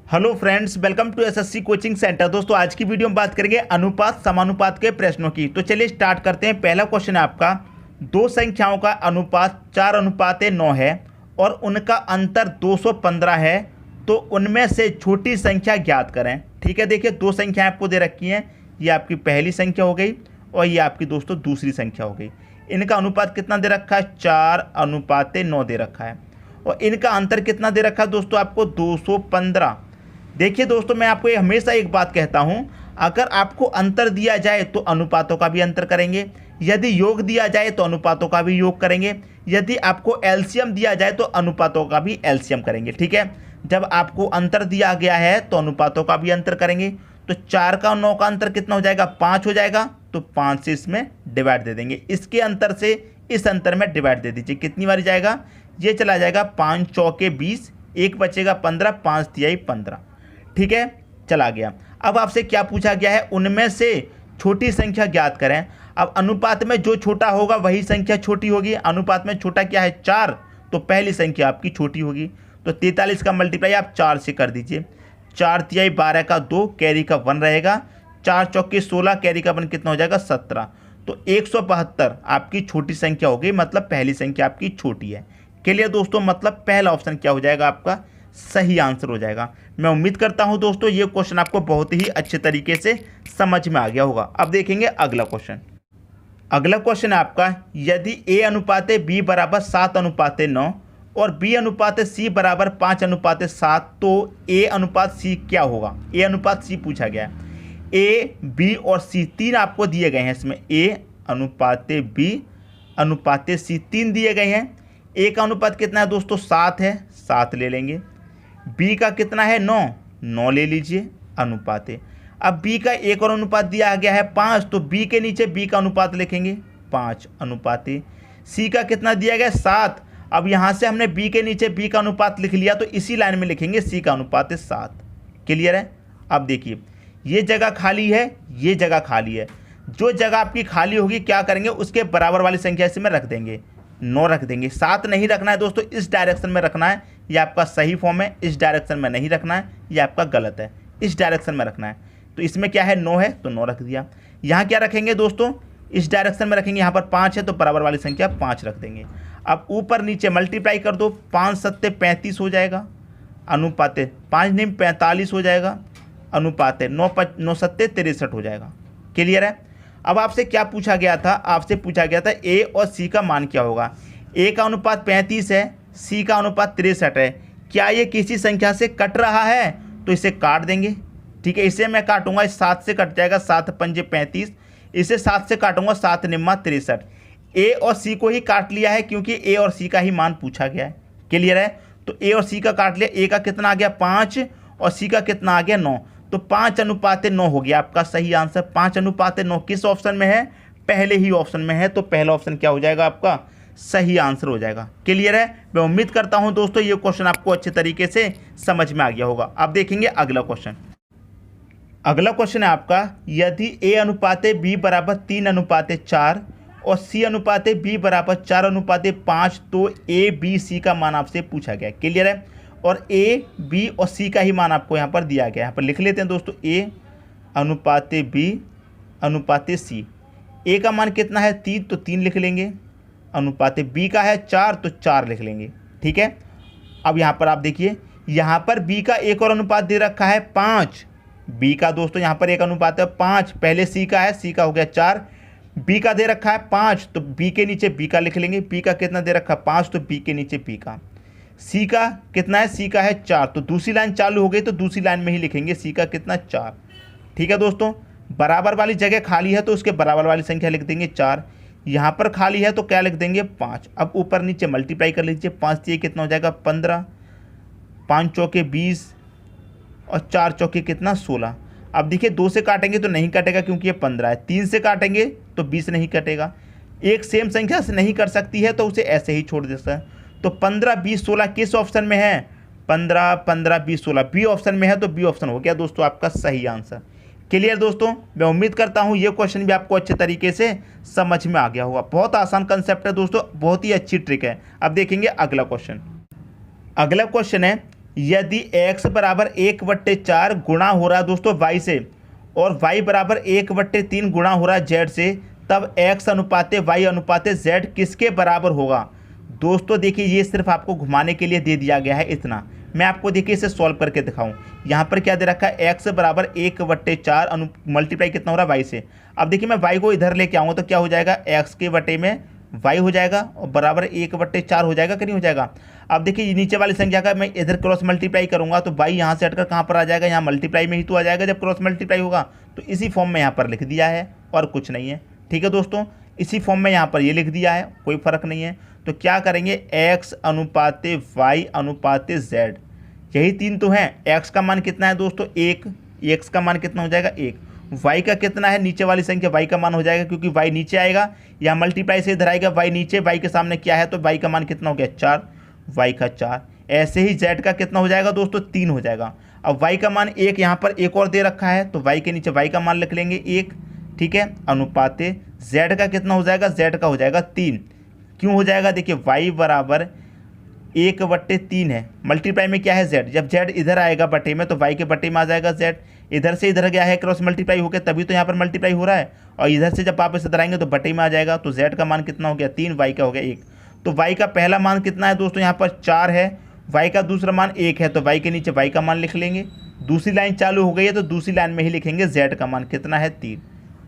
Hello friends, welcome to SSC coaching centre. दोस्तों आज की वीडियो में बात करेंगे अनुपात समानुपात के प्रश्नों की। तो चलिए स्टार्ट करते हैं। पहला क्वेश्चन है आपका, दो संख्याओं का अनुपात 4:9 है और उनका अंतर 215 है, तो उनमें से छोटी संख्या ज्ञात करें। ठीक है, देखिए दो संख्याएं आपको दे रखी हैं, ये आपकी पहली संख्या हो गई और ये आपकी दोस्तों दूसरी संख्या हो गई। इनका अनुपात कितना दे रखा है? 4:9 दे रखा है और इनका अंतर कितना दे रखा है दोस्तों आपको? 215। देखिए दोस्तों, मैं आपको हमेशा एक बात कहता हूं, अगर आपको अंतर दिया जाए तो अनुपातों का भी अंतर करेंगे, यदि योग दिया जाए तो अनुपातों का भी योग करेंगे, यदि आपको एलसीएम दिया जाए तो अनुपातों का भी एलसीएम करेंगे। ठीक है, जब आपको अंतर दिया गया है तो अनुपातों का भी अंतर करेंगे। तो 4 का 9 का अंतर कितना हो जाएगा? 5 हो जाएगा, तो 5 से इसमें डिवाइड दे देंगे। इसके अंतर से इस अंतर में डिवाइड दे दीजिए। कितनी बार जाएगा? ये चला जाएगा 5 चौके 20, एक बचेगा 15, 5 तिहाई 15। ठीक है, चला गया। अब आपसे क्या पूछा गया है? उनमें से छोटी संख्या ज्ञात करें। अब अनुपात में जो छोटा होगा वही संख्या छोटी होगी। अनुपात में छोटा क्या है? 4, तो पहली संख्या आपकी छोटी होगी। तो 43 का मल्टीप्लाई आप 4 से कर दीजिए। 4 तिहाई 12 का 2, कैरी का 1 रहेगा। 4 चौके 16, कैरी का 1 कितना हो जाएगा? 17। तो 172 आपकी छोटी संख्या हो गई, मतलब पहली संख्या आपकी छोटी है। क्लियर दोस्तों? मतलब पहला ऑप्शन क्या हो जाएगा? आपका सही आंसर हो जाएगा। मैं उम्मीद करता हूं दोस्तों ये क्वेश्चन आपको बहुत ही अच्छे तरीके से समझ में आ गया होगा। अब देखेंगे अगला क्वेश्चन। अगला क्वेश्चन है आपका, यदि a अनुपात b बराबर 7:9 और b अनुपात c बराबर 5:7, तो a अनुपात c क्या होगा? a अनुपात c पूछा गया है। a, b और c तीन आपको दिए गए हैं। इसमें a अनुपात b अनुपात c तीन दिए गए हैं। a का अनुपात कितना है दोस्तों? 7 है, 7 ले लेंगे। b का कितना है? 9, 9 ले लीजिए अनुपात। अब b का एक और अनुपात दिया गया है 5, तो b के नीचे b का अनुपात लिखेंगे 5 अनुपात। c का कितना दिया गया? 7। अब यहाँ से हमने b के नीचे b का अनुपात लिख लिया, तो इसी लाइन में लिखेंगे c का अनुपात 7। क्लियर है? अब देखिए ये जगह खाली है, ये जगह खाली है। जो जगह आपकी खाली होगी क्या करेंगे? उसके बराबर वाली संख्या इसमें रख देंगे, 9 रख देंगे। 7 नहीं रखना है दोस्तों, इस डायरेक्शन में रखना है। ये आपका सही फॉर्म है। इस डायरेक्शन में नहीं रखना है, ये आपका गलत है। इस डायरेक्शन में रखना है। तो इसमें क्या है? 9 है, तो 9 रख दिया। यहाँ क्या रखेंगे दोस्तों? इस डायरेक्शन में रखेंगे। यहाँ पर 5 है, तो बराबर वाली संख्या 5 रख देंगे। अब ऊपर नीचे मल्टीप्लाई कर दो। 5 सत्ते 35 हो जाएगा अनुपात, 5 नहीं 45 हो जाएगा अनुपात, 9 सत्ते 63 हो जाएगा। क्लियर है? अब आपसे क्या पूछा गया था? आपसे पूछा गया था a और c का मान क्या होगा। a का अनुपात 35 है, c का अनुपात 63 है। क्या ये किसी संख्या से कट रहा है? तो इसे काट देंगे। ठीक है, इसे मैं काटूंगा, इस 7 से कट जाएगा, 7 पंजे 35। इसे 7 से काटूंगा, 7 निम्मा 63। a और c को ही काट लिया है क्योंकि a और c का ही मान पूछा गया है। क्लियर है? तो a और c का काट लिया। a का कितना आ गया? 5 और c का कितना आ गया? 9। तो 5:9 हो गया आपका सही आंसर। 5:9 किस ऑप्शन में है? पहले ही ऑप्शन में है। तो पहला ऑप्शन क्या हो जाएगा? आपका सही आंसर हो जाएगा। क्लियर है? मैं उम्मीद करता हूं दोस्तों ये क्वेश्चन आपको अच्छे तरीके से समझ में आ गया होगा। अब देखेंगे अगला क्वेश्चन। अगला क्वेश्चन है आपका, यदि a अनुपात b बराबर 3:4 और c अनुपात b बराबर 4:5, तो a b c का मान आपसे पूछा गया। क्लियर है? और a b और c का ही मान आपको यहाँ पर दिया गया है। यहाँ पर लिख लेते हैं दोस्तों, a अनुपात b अनुपात c। a का मान कितना है? 3, तो 3 लिख लेंगे। अनुपात b का है 4, तो 4 लिख लेंगे। ठीक है, अब यहाँ पर आप देखिए, यहाँ पर b का एक और अनुपात दे रखा है 5। b का दोस्तों यहाँ पर एक अनुपात है 5, पहले c का है, c का हो गया 4। b का दे रखा है 5, तो b के नीचे b का लिख लेंगे। b का कितना दे रखा है? 5, तो b के नीचे b का। c का कितना है? c का है 4, तो दूसरी लाइन चालू हो गई, तो दूसरी लाइन में ही लिखेंगे c का कितना? 4। ठीक है दोस्तों, बराबर वाली जगह खाली है तो उसके बराबर वाली संख्या लिख देंगे 4। यहाँ पर खाली है तो क्या लिख देंगे? 5। अब ऊपर नीचे मल्टीप्लाई कर लीजिए। 5 से कितना हो जाएगा? 15, 5 चौके 20 और 4 चौके कितना? 16। अब देखिए 2 से काटेंगे तो नहीं कटेगा क्योंकि ये 15 है। 3 से काटेंगे तो 20 नहीं कटेगा। एक सेम संख्या से नहीं कर सकती है तो उसे ऐसे ही छोड़ देता है। तो 15, 20, 16 किस ऑप्शन में है? 15, 15, 20, 16 बी ऑप्शन में है। तो बी ऑप्शन हो गया दोस्तों आपका सही आंसर। क्लियर दोस्तों? मैं उम्मीद करता हूं ये क्वेश्चन भी आपको अच्छे तरीके से समझ में आ गया होगा। बहुत आसान कंसेप्ट है दोस्तों, बहुत ही अच्छी ट्रिक है। अब देखेंगे अगला क्वेश्चन। अगला क्वेश्चन है, यदि x बराबर 1/4 गुणा हो रहा है दोस्तों y से और y बराबर 1/3 गुणा हो रहा है z से, तब x अनुपाते y अनुपाते z किसके बराबर होगा। दोस्तों देखिए ये सिर्फ आपको घुमाने के लिए दे दिया गया है इतना। मैं आपको देखिए इसे सॉल्व करके दिखाऊं। यहाँ पर क्या दे रखा है, x बराबर 1/4 मल्टीप्लाई कितना हो रहा है y से। अब देखिए मैं y को इधर लेके आऊँगा तो क्या हो जाएगा, x के बटे में y हो जाएगा और बराबर 1/4 हो जाएगा कि नहीं हो जाएगा। अब देखिए नीचे वाली संख्या का मैं इधर क्रॉस मल्टीप्लाई करूंगा तो y यहाँ से हटकर कहाँ पर आ जाएगा, यहाँ मल्टीप्लाई में ही तो आ जाएगा जब क्रॉस मल्टीप्लाई होगा। तो इसी फॉर्म में यहाँ पर लिख दिया है और कुछ नहीं है। ठीक है दोस्तों, इसी फॉर्म में यहाँ पर ये लिख दिया है, कोई फ़र्क नहीं है। तो क्या करेंगे, x अनुपाते y अनुपाते z, यही तीन तो हैं। x का मान कितना है दोस्तों 1, x का मान कितना हो जाएगा 1, y का कितना है, नीचे वाली संख्या y का मान हो जाएगा क्योंकि y नीचे आएगा, यहाँ मल्टीप्लाई से इधर आएगा y नीचे, y के सामने क्या है तो y का मान कितना हो गया 4, y का 4। ऐसे ही z का कितना हो जाएगा दोस्तों 3 हो जाएगा। अब y का मान 1, यहाँ पर एक और दे रखा है तो y के नीचे y का मान लिख लेंगे 1। ठीक है, अनुपाते z का कितना हो जाएगा, z का हो जाएगा 3। क्यों हो जाएगा, देखिए y बराबर 1/3 है, मल्टीप्लाई में क्या है z, जब z इधर आएगा बटे में तो y के बटे में आ जाएगा z। इधर से इधर गया है क्रॉस मल्टीप्लाई होकर तभी तो यहाँ पर मल्टीप्लाई हो रहा है, और इधर से जब वापस इधर आएंगे तो बटे में आ जाएगा। तो z का मान कितना हो गया 3, y का हो गया 1। तो y का पहला मान कितना है दोस्तों, यहाँ पर 4 है, y का दूसरा मान 1 है तो y के नीचे y का मान लिख लेंगे। दूसरी लाइन चालू हो गई है तो दूसरी लाइन में ही लिखेंगे z का मान कितना है 3।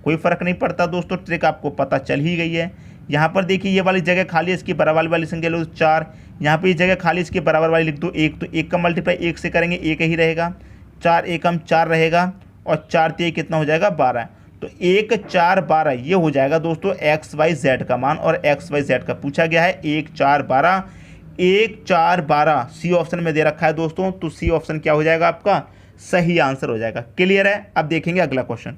कोई फ़र्क नहीं पड़ता दोस्तों, ट्रिक आपको पता चल ही गई है। यहाँ पर देखिए ये वाली जगह खाली, इसकी बराबर वाली संख्या लो 4, यहाँ पे ये जगह खाली, इसकी बराबर वाली लिख दो 1, तो 1 का मल्टीप्लाई 1 से करेंगे 1 ही रहेगा, 4 एकम 4 रहेगा और 4 3 कितना हो जाएगा 12। तो 1 4 12 ये हो जाएगा दोस्तों एक्स वाई जेड का मान, और एक्स वाई जेड का पूछा गया है 1 4 12, 1 4 12 सी ऑप्शन में दे रखा है दोस्तों। तो सी ऑप्शन क्या हो जाएगा आपका सही आंसर हो जाएगा। क्लियर है। अब देखेंगे अगला क्वेश्चन।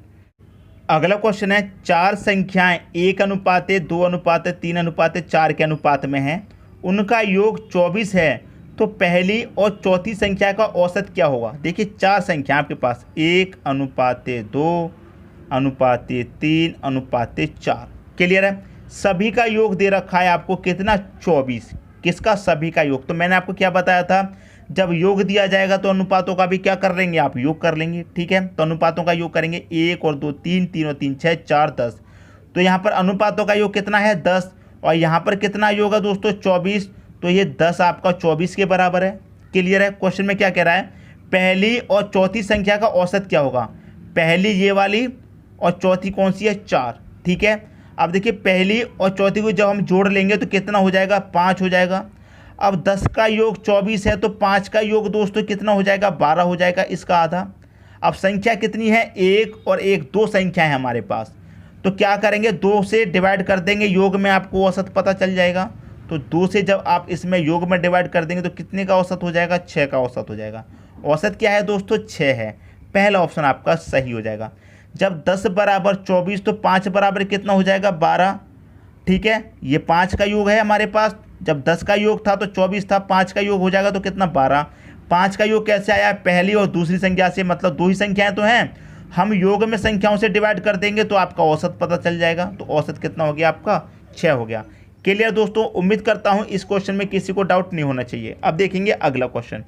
अगला क्वेश्चन है, चार संख्याएं 1 अनुपाते 2 अनुपाते 3 अनुपाते 4 के अनुपात में हैं, उनका योग 24 है, तो पहली और चौथी संख्या का औसत क्या होगा। देखिए चार संख्या आपके पास 1 अनुपाते 2 अनुपाते 3 अनुपाते 4। क्लियर है। सभी का योग दे रखा है आपको कितना 24। किसका, सभी का योग। तो मैंने आपको क्या बताया था, जब योग दिया जाएगा तो अनुपातों का भी क्या कर लेंगे आप, योग कर लेंगे। ठीक है, तो अनुपातों का योग करेंगे 1 और 2 3, 3 और 3 6 4 10। तो यहाँ पर अनुपातों का योग कितना है 10, और यहाँ पर कितना योग है दोस्तों 24। तो ये 10 आपका 24 के बराबर है। क्लियर है। क्वेश्चन में क्या कह रहा है, पहली और चौथी संख्या का औसत क्या होगा। पहली ये वाली और चौथी कौन सी है 4। ठीक है, अब देखिए पहली और चौथी को जब हम जोड़ लेंगे तो कितना हो जाएगा 5 हो जाएगा। अब 10 का योग 24 है तो 5 का योग दोस्तों कितना हो जाएगा 12 हो जाएगा, इसका आधा। अब संख्या कितनी है 1 और 1, 2 संख्या है हमारे पास। तो क्या करेंगे 2 से डिवाइड कर देंगे, योग में आपको औसत पता चल जाएगा। तो 2 से जब आप इसमें योग में डिवाइड कर देंगे तो कितने का औसत हो जाएगा 6 का औसत हो जाएगा। औसत क्या है दोस्तों 6 है, पहला ऑप्शन आपका सही हो जाएगा। जब 10 बराबर 24 तो 5 बराबर कितना हो जाएगा 12। ठीक है, ये 5 का योग है हमारे पास, जब 10 का योग था तो 24 था, 5 का योग हो जाएगा तो कितना 12। 5 का योग कैसे आया, पहली और दूसरी संख्या से, मतलब 2 ही संख्याएं तो हैं, हम योग में संख्याओं से डिवाइड कर देंगे तो आपका औसत पता चल जाएगा। तो औसत कितना हो गया आपका 6 हो गया। क्लियर दोस्तों, उम्मीद करता हूं इस क्वेश्चन में किसी को डाउट नहीं होना चाहिए। अब देखेंगे अगला क्वेश्चन।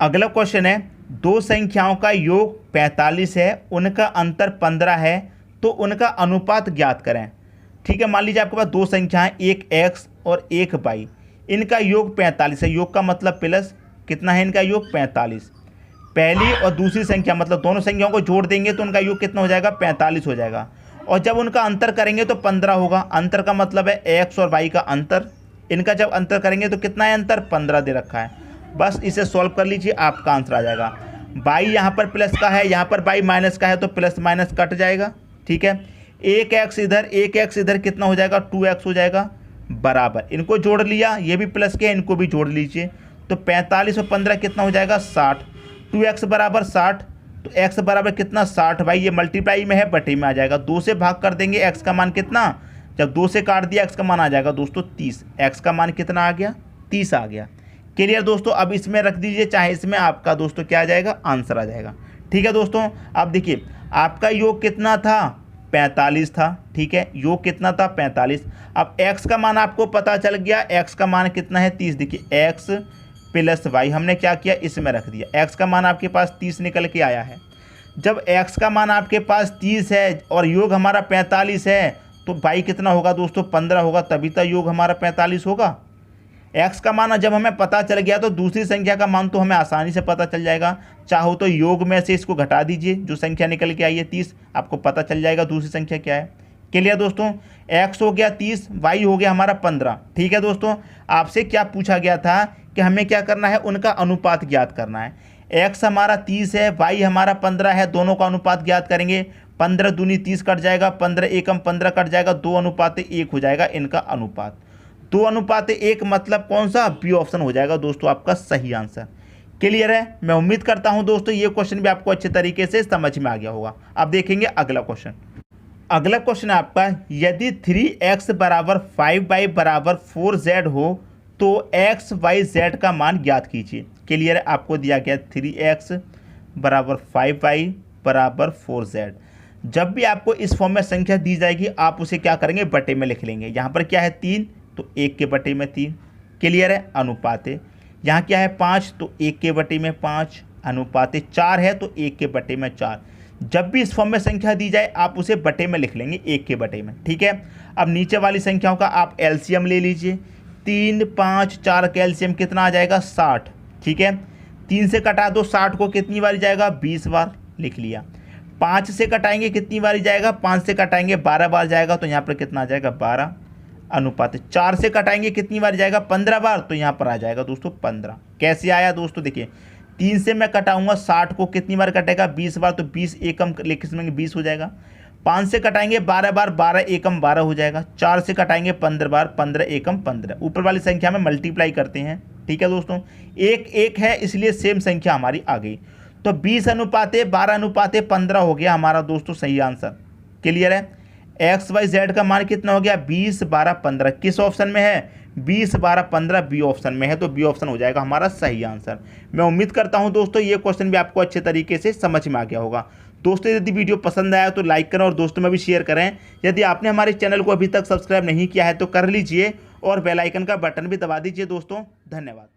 अगला क्वेश्चन है, दो संख्याओं का योग 45 है, उनका अंतर 15 है, तो उनका अनुपात ज्ञात करें। ठीक है, मान लीजिए आपके पास दो संख्याएं, एक x और एक y, इनका योग 45 है। योग का मतलब प्लस, कितना है इनका योग 45। पहली और दूसरी संख्या मतलब दोनों संख्याओं को जोड़ देंगे तो उनका योग कितना हो जाएगा 45 हो जाएगा, और जब उनका अंतर करेंगे तो 15 होगा। अंतर का मतलब है x और y का अंतर, इनका जब अंतर करेंगे तो कितना है अंतर 15 दे रखा है। बस इसे सॉल्व कर लीजिए, आपका आंसर आ जाएगा। y यहाँ पर प्लस का है, यहाँ पर y माइनस का है तो प्लस माइनस कट जाएगा। ठीक है, एक x इधर एक x इधर कितना हो जाएगा 2x हो जाएगा बराबर, इनको जोड़ लिया, ये भी प्लस के इनको भी जोड़ लीजिए, तो 45 और 15 कितना हो जाएगा 60। 2x बराबर 60, तो x बराबर कितना 60, भाई ये मल्टीप्लाई में है बटे में आ जाएगा। 2 से भाग कर देंगे, x का मान कितना, जब 2 से काट दिया x का मान आ जाएगा दोस्तों 30। x का मान कितना आ गया 30 आ गया। क्लियर दोस्तों, अब इसमें रख दीजिए, चाहे इसमें आपका दोस्तों क्या आ जाएगा आंसर आ जाएगा। ठीक है दोस्तों, अब देखिए आपका योग कितना था 45 था। ठीक है, योग कितना था 45। अब x का मान आपको पता चल गया, x का मान कितना है 30। देखिए x प्लस वाई, हमने क्या किया इसमें रख दिया। x का मान आपके पास 30 निकल के आया है। जब x का मान आपके पास 30 है और योग हमारा 45 है तो y कितना होगा दोस्तों 15 होगा, तभी तो योग हमारा 45 होगा। x का मान जब हमें पता चल गया तो दूसरी संख्या का मान तो हमें आसानी से पता चल जाएगा। चाहो तो योग में से इसको घटा दीजिए, जो संख्या निकल के आई है 30, आपको पता चल जाएगा दूसरी संख्या क्या है। क्लियर दोस्तों, x हो गया 30, y हो गया हमारा 15। ठीक है दोस्तों, आपसे क्या पूछा गया था कि हमें क्या करना है, उनका अनुपात ज्ञात करना है। x हमारा 30 है, y हमारा 15 है, दोनों का अनुपात ज्ञात करेंगे। 15 दूनी 30 कट जाएगा, 15 एकम 15 कट जाएगा, 2:1 हो जाएगा इनका अनुपात। 2:1 मतलब कौन सा, बी ऑप्शन हो जाएगा दोस्तों आपका सही आंसर। क्लियर है, मैं उम्मीद करता हूं दोस्तों ये क्वेश्चन भी आपको अच्छे तरीके से समझ में आ गया होगा। अब देखेंगे अगला क्वेश्चन। अगला क्वेश्चन है आपका, यदि 3x बराबर 5y बराबर 4z हो तो x y z का मान ज्ञात कीजिए। क्लियर है, आपको दिया गया 3x बराबर 5y बराबर 4z। जब भी आपको इस फॉर्म में संख्या दी जाएगी आप उसे क्या करेंगे, बटे में लिख लेंगे। यहाँ पर क्या है 3 तो 1 के बटे में 3। क्लियर है, अनुपात है। यहाँ क्या है 5 तो 1 के बटे में 5, अनुपात 4 है तो 1 के बटे में 4। जब भी इस फॉर्म में संख्या दी जाए आप उसे बटे में लिख लेंगे, 1 के बटे में। ठीक है, अब नीचे वाली संख्याओं का आप एलसीएम ले लीजिए। 3, 5, 4 का एलसीएम कितना आ जाएगा 60। ठीक है, 3 से कटा दो 60 को कितनी बार जाएगा 20 बार, लिख लिया। 5 से कटाएंगे कितनी बार जाएगा, 5 से कटाएंगे 12 बार जाएगा, तो यहाँ पर कितना आ जाएगा 12, अनुपात 4 से कटाएंगे कितनी बार जाएगा 15 बार, तो यहाँ पर आ जाएगा दोस्तों 15। कैसे आया दोस्तों, देखिए 3 से मैं कटाऊंगा 60 को कितनी बार कटेगा 20 बार, तो 20 एकम लिख इसमें 20 हो जाएगा। 5 से कटाएंगे 12 बार, 12 एकम 12 हो जाएगा। 4 से कटाएंगे 15 बार, 15 एकम 15। ऊपर वाली संख्या में मल्टीप्लाई करते हैं। ठीक है दोस्तों, 1 1 है इसलिए सेम संख्या हमारी आ गई, तो 20:12:15 हो गया हमारा दोस्तों सही आंसर। क्लियर है, एक्स वाई जेड का मान कितना हो गया 20, 12, 15। किस ऑप्शन में है 20, 12, 15 बी ऑप्शन में है, तो बी ऑप्शन हो जाएगा हमारा सही आंसर। मैं उम्मीद करता हूं दोस्तों ये क्वेश्चन भी आपको अच्छे तरीके से समझ में आ गया होगा। दोस्तों यदि वीडियो पसंद आया तो लाइक करें और दोस्तों में भी शेयर करें। यदि आपने हमारे चैनल को अभी तक सब्सक्राइब नहीं किया है तो कर लीजिए और बेल आइकन का बटन भी दबा दीजिए दोस्तों। धन्यवाद।